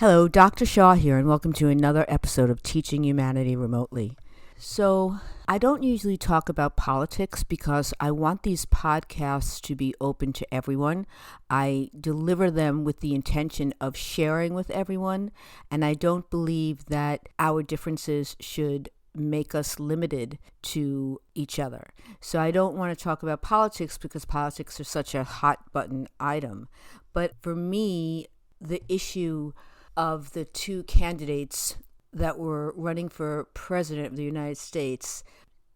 Hello, Dr. Shaw here, and welcome to another episode of Teaching Humanity Remotely. So, I don't usually talk about politics because I want these podcasts to be open to everyone. I deliver them with the intention of sharing with everyone, and I don't believe that our differences should make us limited to each other. So I don't want to talk about politics because politics are such a hot button item. But for me, the issue of the two candidates that were running for president of the United States,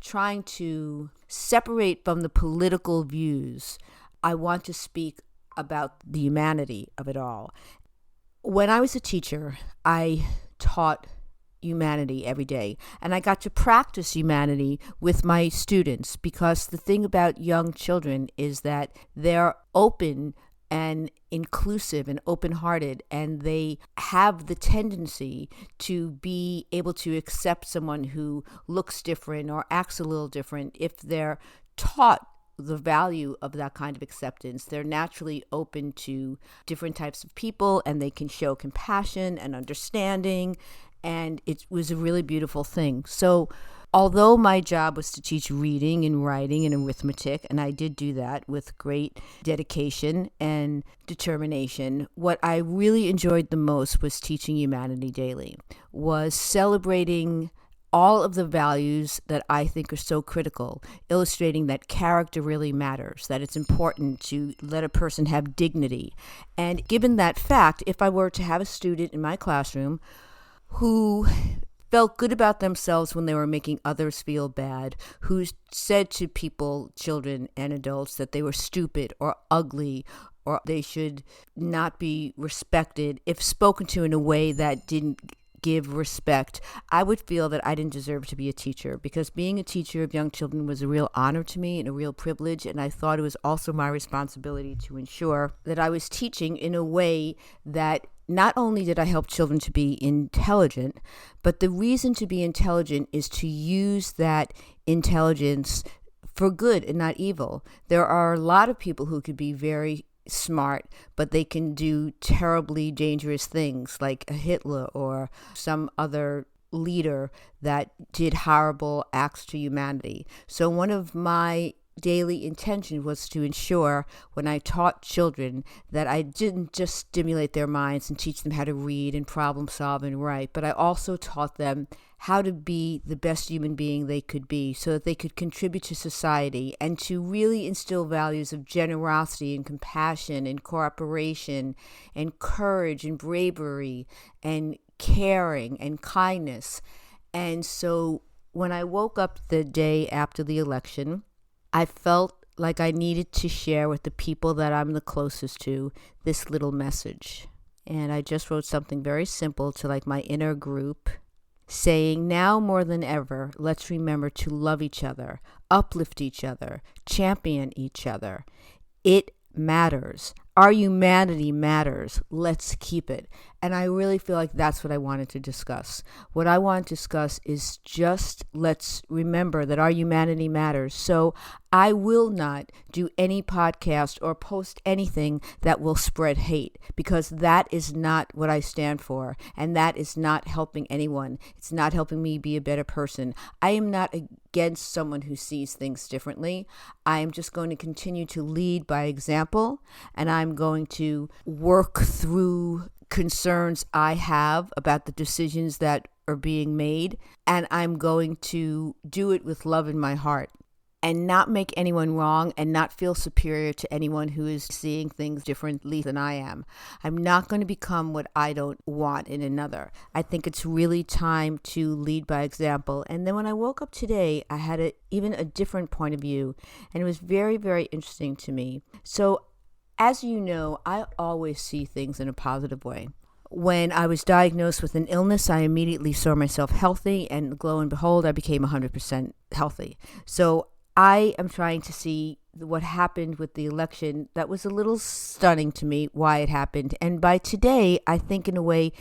trying to separate from the political views, I want to speak about the humanity of it all. When I was a teacher, I taught humanity every day, and I got to practice humanity with my students because the thing about young children is that they're open and inclusive and open-hearted, and they have the tendency to be able to accept someone who looks different or acts a little different if they're taught the value of that kind of acceptance. They're naturally open to different types of people, and they can show compassion and understanding, and it was a really beautiful thing. So although my job was to teach reading and writing and arithmetic, and I did do that with great dedication and determination, what I really enjoyed the most was teaching humanity daily, was celebrating all of the values that I think are so critical, illustrating that character really matters, that it's important to let a person have dignity. And given that fact, if I were to have a student in my classroom who felt good about themselves when they were making others feel bad, who said to people, children and adults, that they were stupid or ugly or they should not be respected, if spoken to in a way that didn't give respect, I would feel that I didn't deserve to be a teacher, because being a teacher of young children was a real honor to me and a real privilege, and I thought it was also my responsibility to ensure that I was teaching in a way that not only did I help children to be intelligent, but the reason to be intelligent is to use that intelligence for good and not evil. There are a lot of people who could be very smart, but they can do terribly dangerous things like a Hitler or some other leader that did horrible acts to humanity. So one of my daily intention was to ensure when I taught children that I didn't just stimulate their minds and teach them how to read and problem solve and write, but I also taught them how to be the best human being they could be so that they could contribute to society, and to really instill values of generosity and compassion and cooperation and courage and bravery and caring and kindness. And so when I woke up the day after the election, I felt like I needed to share with the people that I'm the closest to this little message. And I just wrote something very simple to my inner group, saying, now more than ever, let's remember to love each other, uplift each other, champion each other. It matters. Our humanity matters. Let's keep it. And I really feel like that's what I wanted to discuss. What I want to discuss is just let's remember that our humanity matters. So I will not do any podcast or post anything that will spread hate, because that is not what I stand for, and that is not helping anyone. It's not helping me be a better person. I am not against someone who sees things differently. I am just going to continue to lead by example, and I'm going to work through concerns I have about the decisions that are being made, and I'm going to do it with love in my heart and not make anyone wrong and not feel superior to anyone who is seeing things differently than I am. I'm not going to become what I don't want in another. I think it's really time to lead by example. And then when I woke up today, I had even a different point of view, and it was very, very interesting to me. So as you know, I always see things in a positive way. When I was diagnosed with an illness, I immediately saw myself healthy, and lo and behold, I became 100% healthy. So I am trying to see what happened with the election. That was a little stunning to me, why it happened. And by today, I think in a way,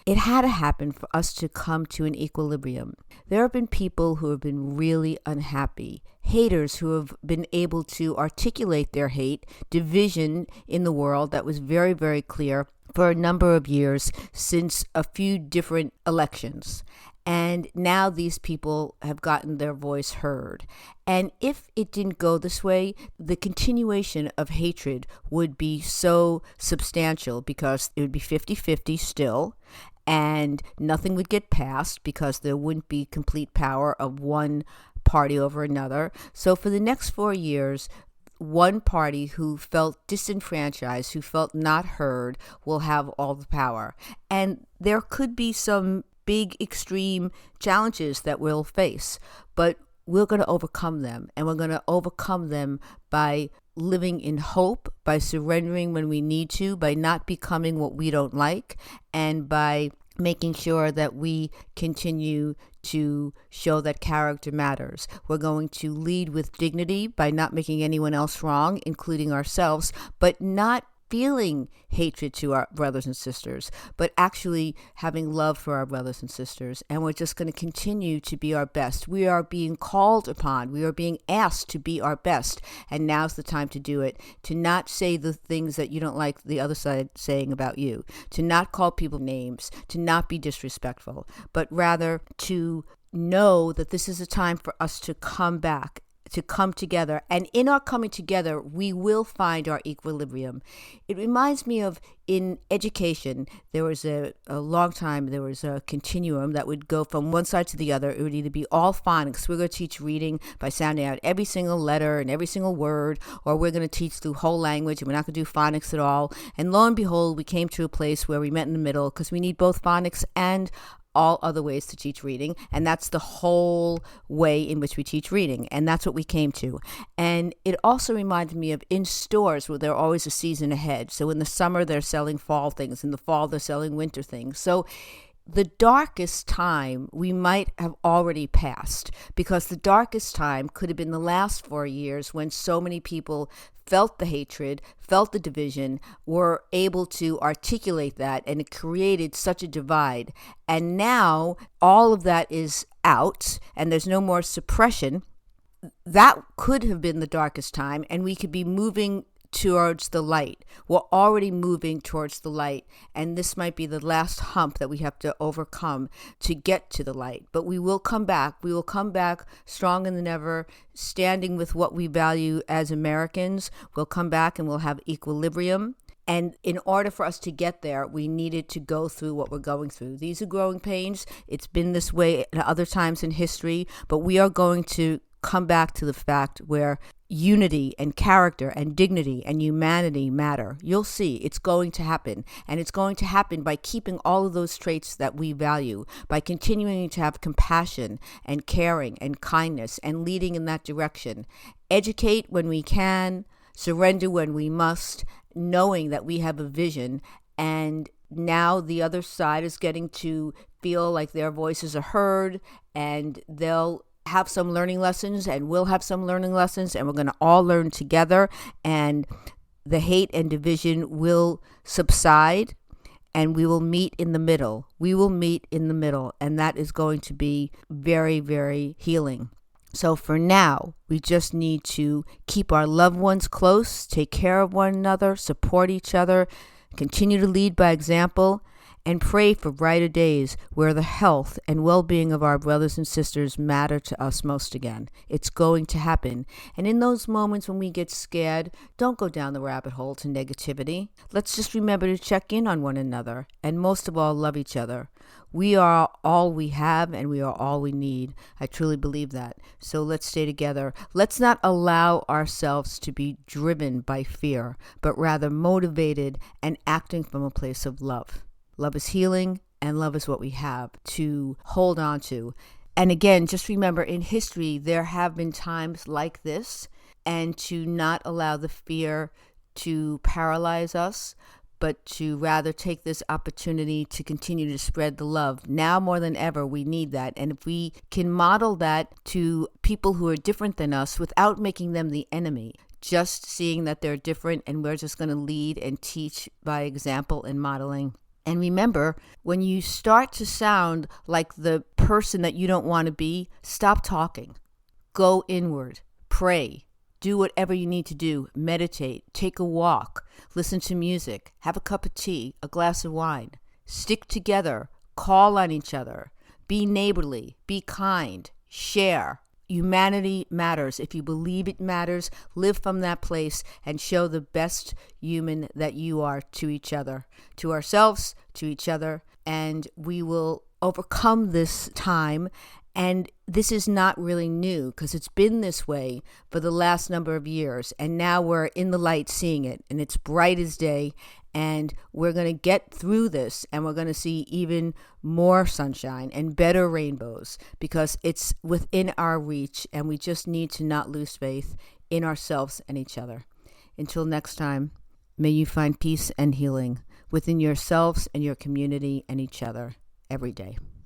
it had to happen for us to come to an equilibrium. There have been people who have been really unhappy, haters who have been able to articulate their hate, division in the world that was very, very clear, for a number of years since a few different elections. And now these people have gotten their voice heard. And if it didn't go this way, the continuation of hatred would be so substantial because it would be 50-50 still, and nothing would get passed because there wouldn't be complete power of one party over another. So for the next 4 years, one party who felt disenfranchised, who felt not heard, will have all the power. And there could be some big extreme challenges that we'll face, but we're going to overcome them, and we're going to overcome them by living in hope, by surrendering when we need to, by not becoming what we don't like, and by making sure that we continue to show that character matters. We're going to lead with dignity by not making anyone else wrong, including ourselves, but not feeling hatred to our brothers and sisters, but actually having love for our brothers and sisters. And we're just going to continue to be our best. We are being called upon. We are being asked to be our best. And now's the time to do it, to not say the things that you don't like the other side saying about you, to not call people names, to not be disrespectful, but rather to know that this is a time for us to come back, to come together. And in our coming together, we will find our equilibrium. It reminds me of in education, there was a long time, there was a continuum that would go from one side to the other. It would either be all phonics. We're going to teach reading by sounding out every single letter and every single word, or we're going to teach through whole language and we're not going to do phonics at all. And lo and behold, we came to a place where we met in the middle because we need both phonics and all other ways to teach reading, and that's the whole way in which we teach reading, and that's what we came to. And it also reminded me of in stores where they're always a season ahead. So in the summer they're selling fall things, in the fall they're selling winter things. So the darkest time we might have already passed, because the darkest time could have been the last 4 years when so many people felt the hatred, felt the division, were able to articulate that, and it created such a divide. And now all of that is out and there's no more suppression. That could have been the darkest time, and we could be moving towards the light. We're already moving towards the light, and this might be the last hump that we have to overcome to get to the light. But we will come back. We will come back stronger than ever, standing with what we value as Americans. We'll come back and we'll have equilibrium. And in order for us to get there, we needed to go through what we're going through. These are growing pains. It's been this way at other times in history, but we are going to come back to the fact where unity and character and dignity and humanity matter. You'll see it's going to happen. And it's going to happen by keeping all of those traits that we value, by continuing to have compassion and caring and kindness and leading in that direction. Educate when we can, surrender when we must, knowing that we have a vision. And now the other side is getting to feel like their voices are heard, and they'll have some learning lessons, and we'll have some learning lessons, and we're going to all learn together, and the hate and division will subside, and we will meet in the middle. We will meet in the middle, and that is going to be very, very healing. So for now, we just need to keep our loved ones close, take care of one another, support each other, continue to lead by example, and pray for brighter days where the health and well-being of our brothers and sisters matter to us most again. It's going to happen. And in those moments when we get scared, don't go down the rabbit hole to negativity. Let's just remember to check in on one another, and most of all, love each other. We are all we have, and we are all we need. I truly believe that. So let's stay together. Let's not allow ourselves to be driven by fear, but rather motivated and acting from a place of love. Love is healing, and love is what we have to hold on to. And again, just remember, in history, there have been times like this, and to not allow the fear to paralyze us, but to rather take this opportunity to continue to spread the love. Now more than ever, we need that. And if we can model that to people who are different than us without making them the enemy, just seeing that they're different, and we're just going to lead and teach by example and modeling. And remember, when you start to sound like the person that you don't want to be, stop talking. Go inward. Pray. Do whatever you need to do. Meditate, take a walk, listen to music, have a cup of tea, a glass of wine. Stick together, call on each other, be neighborly, be kind, share. Humanity matters. If you believe it matters, live from that place and show the best human that you are to each other, to ourselves, to each other, and we will overcome this time. And this is not really new because it's been this way for the last number of years. And now we're in the light seeing it, and it's bright as day. And we're going to get through this, and we're going to see even more sunshine and better rainbows because it's within our reach, and we just need to not lose faith in ourselves and each other. Until next time, may you find peace and healing within yourselves and your community and each other every day.